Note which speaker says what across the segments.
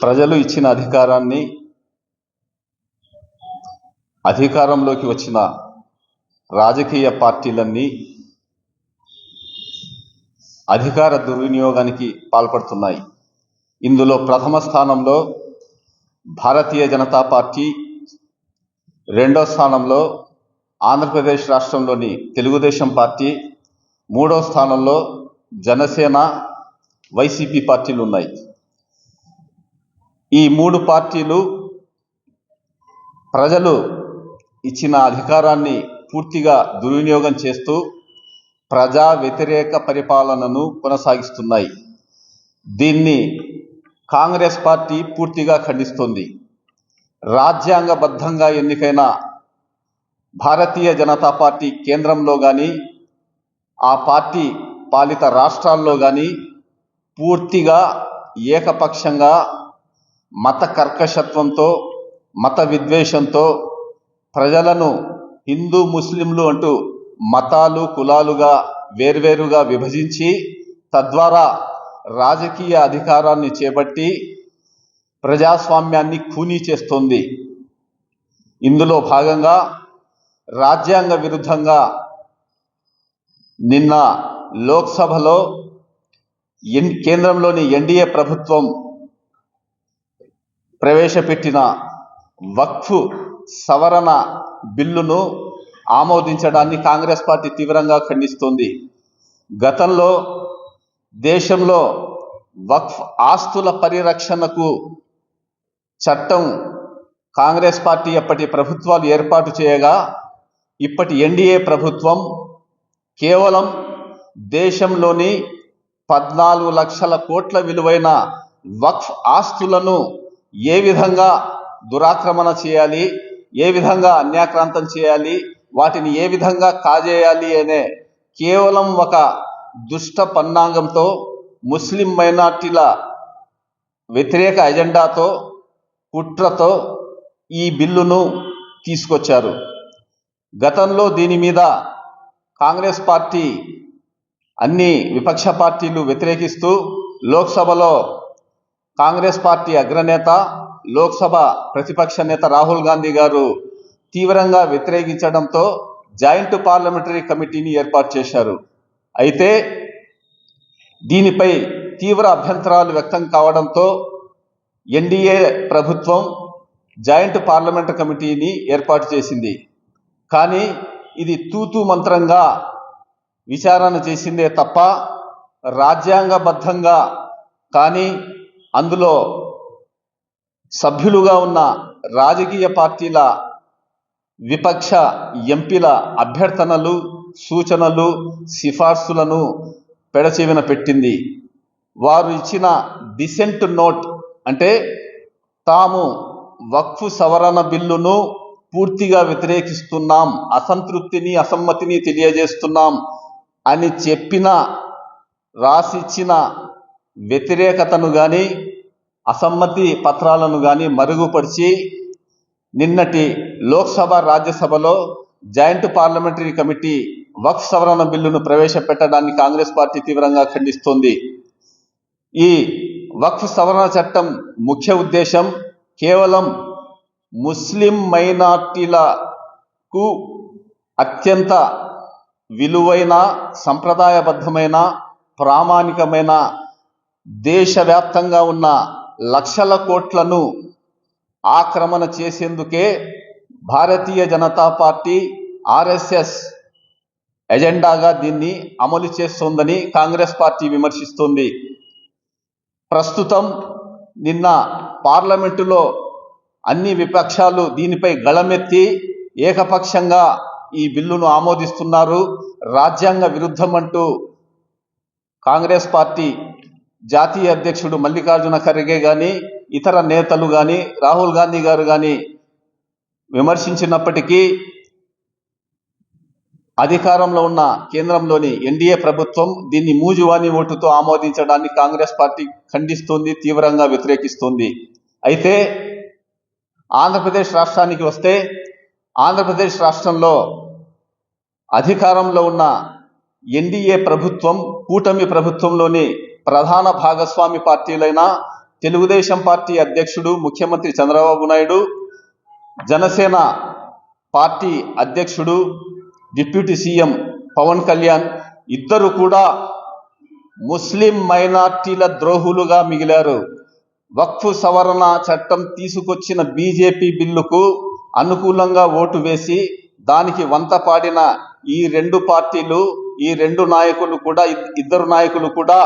Speaker 1: ప్రజలు ఇచ్చిన అధికారాన్ని అధికారంలోకి వచ్చిన రాజకీయ పార్టీలన్నీ అధికార దుర్వినియోగానికి పాల్పడుతున్నాయి. ఇందులో ప్రథమ స్థానంలో భారతీయ జనతా పార్టీ, రెండో స్థానంలో ఆంధ్రప్రదేశ్ రాష్ట్రంలోని తెలుగుదేశం పార్టీ, మూడో స్థానంలో జనసేన, వైసీపీ పార్టీలు ఉన్నాయి. ఈ మూడు పార్టీలు ప్రజలు ఇచ్చిన అధికారాన్ని పూర్తిగా దుర్వినియోగం చేస్తూ ప్రజా వ్యతిరేక పరిపాలనను కొనసాగిస్తున్నాయి. దీన్ని కాంగ్రెస్ పార్టీ పూర్తిగా ఖండిస్తోంది. రాజ్యాంగబద్ధంగా ఎన్నికైన భారతీయ జనతా పార్టీ కేంద్రంలో కానీ, ఆ పార్టీ పాలిత రాష్ట్రాల్లో కానీ పూర్తిగా ఏకపక్షంగా మత కర్కశత్వంతో, మత విద్వేషంతో ప్రజలను హిందూ ముస్లింలు అంటూ మతాలు కులాలుగా వేర్వేరుగా విభజించి తద్వారా రాజకీయ అధికారాన్ని చేపట్టి ప్రజాస్వామ్యాన్ని ఖూనీ చేస్తోంది. ఇందులో భాగంగా రాజ్యాంగ విరుద్ధంగా నిన్న లోక్సభలో కేంద్రంలోని ఎన్డీఏ ప్రభుత్వం ప్రవేశపెట్టిన వక్ఫ్ సవరణ బిల్లును ఆమోదించడాన్ని కాంగ్రెస్ పార్టీ తీవ్రంగా ఖండిస్తోంది. గతంలో దేశంలో వక్ఫ్ ఆస్తుల పరిరక్షణకు చట్టం కాంగ్రెస్ పార్టీ అప్పటి ప్రభుత్వాలు ఏర్పాటు చేయగా, ఇప్పటి ఎన్డీఏ ప్రభుత్వం కేవలం దేశంలోని 14 లక్షల కోట్ల విలువైన వక్ఫ్ ఆస్తులను ఏ విధంగా దురాక్రమణ చేయాలి, ఏ విధంగా అన్యాక్రాంతం చేయాలి, వాటిని ఏ విధంగా కాజేయాలి అనే కేవలం ఒక దుష్ట పన్నాగంతో, ముస్లిం మైనార్టీల వ్యతిరేక ఎజెండాతో, కుట్రతో ఈ బిల్లును తీసుకొచ్చారు. గతంలో దీని మీద కాంగ్రెస్ పార్టీ అన్ని విపక్ష పార్టీలు వ్యతిరేకిస్తూ లోక్సభలో కాంగ్రెస్ పార్టీ అగ్రనేత, లోక్సభ ప్రతిపక్ష నేత రాహుల్ గాంధీ గారు తీవ్రంగా వ్యతిరేకించడంతో జాయింట్ పార్లమెంటరీ కమిటీని ఏర్పాటు చేశారు. అయితే దీనిపై తీవ్ర అభ్యంతరాలు వ్యక్తం కావడంతో ఎన్డీఏ ప్రభుత్వం జాయింట్ పార్లమెంటరీ కమిటీని ఏర్పాటు చేసింది. కానీ ఇది తూతూ మంత్రంగా విచారణ చేసిందే తప్ప రాజ్యాంగబద్ధంగా కానీ అందులో సభ్యులుగా ఉన్న రాజకీయ పార్టీల విపక్ష ఎంపీల అభ్యర్థనలు, సూచనలు, సిఫార్సులను పెడచెవిన పెట్టింది. వారు ఇచ్చిన డిసెంట్ నోట్ అంటే తాము వక్ఫ్ సవరణ బిల్లును పూర్తిగా వ్యతిరేకిస్తున్నాం, అసంతృప్తిని అసమ్మతిని తెలియజేస్తున్నాం అని చెప్పిన రాసిచ్చిన వ్యతిరేకతను కానీ అసమ్మతి పత్రాలను కానీ మరుగుపరిచి నిన్నటి లోక్సభ, రాజ్యసభలో జాయింట్ పార్లమెంటరీ కమిటీ వక్ఫ్ సవరణ బిల్లును ప్రవేశపెట్టడాన్ని కాంగ్రెస్ పార్టీ తీవ్రంగా ఖండిస్తోంది. ఈ వక్ఫ్ సవరణ చట్టం ముఖ్య ఉద్దేశం కేవలం ముస్లిం మైనార్టీలకు అత్యంత విలువైన, సంప్రదాయబద్ధమైన, ప్రామాణికమైన దేశవ్యాప్తంగా ఉన్న లక్షల కోట్లను ఆక్రమణ చేసేందుకే భారతీయ జనతా పార్టీ ఆర్ఎస్ఎస్ ఎజెండాగా దీన్ని అమలు చేస్తోందని కాంగ్రెస్ పార్టీ విమర్శిస్తోంది. ప్రస్తుతం నిన్న పార్లమెంటులో అన్ని విపక్షాలు దీనిపై గళమెత్తి ఏకపక్షంగా ఈ బిల్లును ఆమోదిస్తున్నారు. రాజ్యాంగ విరుద్ధం అంటూ కాంగ్రెస్ పార్టీ జాతీయ అధ్యక్షుడు మల్లికార్జున ఖర్గే కానీ, ఇతర నేతలు కానీ, రాహుల్ గాంధీ గారు కానీ విమర్శించినప్పటికీ అధికారంలో ఉన్న కేంద్రంలోని ఎన్డీఏ ప్రభుత్వం దీన్ని మూజువాణి ఓటుతో ఆమోదించడాన్ని కాంగ్రెస్ పార్టీ ఖండిస్తోంది, తీవ్రంగా వ్యతిరేకిస్తోంది. అయితే ఆంధ్రప్రదేశ్ రాష్ట్రానికి వస్తే, ఆంధ్రప్రదేశ్ రాష్ట్రంలో అధికారంలో ఉన్న ఎన్డీఏ ప్రభుత్వం, కూటమి ప్రభుత్వంలోని ప్రధాన భాగస్వామి పార్టీలైన తెలుగుదేశం పార్టీ అధ్యక్షుడు ముఖ్యమంత్రి చంద్రబాబు నాయుడు, జనసేన పార్టీ అధ్యక్షుడు డిప్యూటీ సీఎం పవన్ కళ్యాణ్ ఇద్దరు కూడా ముస్లిం మైనార్టీల ద్రోహులుగా మిగిలారు. వక్ఫ్ సవరణ చట్టం తీసుకొచ్చిన బీజేపీ బిల్లుకు అనుకూలంగా ఓటు వేసి దానికి వంత పాడిన ఈ రెండు పార్టీలు, ఈ ఇద్దరు నాయకులు కూడా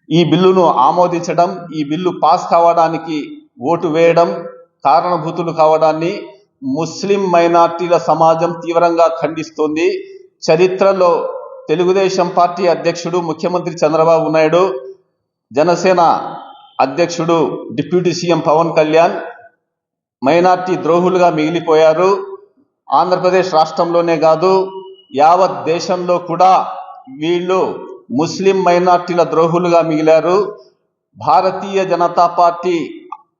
Speaker 1: ఈ బిల్లును ఆమోదించడం, ఈ బిల్లు పాస్ కావడానికి ఓటు వేయడం, కారణభూతులు కావడాన్ని ముస్లిం మైనార్టీల సమాజం తీవ్రంగా ఖండిస్తోంది. చరిత్రలో తెలుగుదేశం పార్టీ అధ్యక్షుడు ముఖ్యమంత్రి చంద్రబాబు నాయుడు, జనసేన అధ్యక్షుడు deputy CM Pawan Kalyan minority ద్రోహులుగా మిగిలిపోయారు. Andhra Pradesh రాష్ట్రంలోనే కాదు, యావత్ దేశంలో కూడా వీళ్ళు ముస్లిం మైనార్టీల ద్రోహులుగా మిగిలారు. భారతీయ జనతా పార్టీ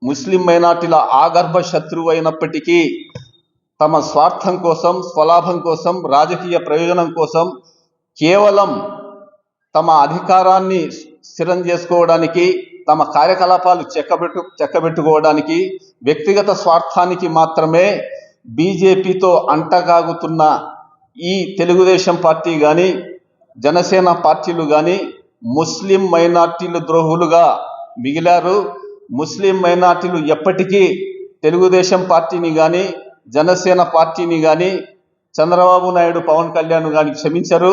Speaker 1: ముస్లిం మైనార్టీల ఆగర్భ శత్రువు అయినప్పటికీ తమ స్వార్థం కోసం, స్వలాభం కోసం, రాజకీయ ప్రయోజనం కోసం, కేవలం తమ అధికారాన్ని స్థిరం చేసుకోవడానికి, తమ కార్యకలాపాలు చెక్కబెట్టుకోవడానికి, వ్యక్తిగత స్వార్థానికి మాత్రమే బీజేపీతో అంటగాగుతున్న ఈ తెలుగుదేశం పార్టీ కానీ, జనసేన పార్టీలు కానీ ముస్లిం మైనార్టీలు ద్రోహులుగా మిగిలారు. ముస్లిం మైనార్టీలు ఎప్పటికీ తెలుగుదేశం పార్టీని కానీ, జనసేన పార్టీని కానీ, చంద్రబాబు నాయుడు, పవన్ కళ్యాణ్ కానీ క్షమించరు.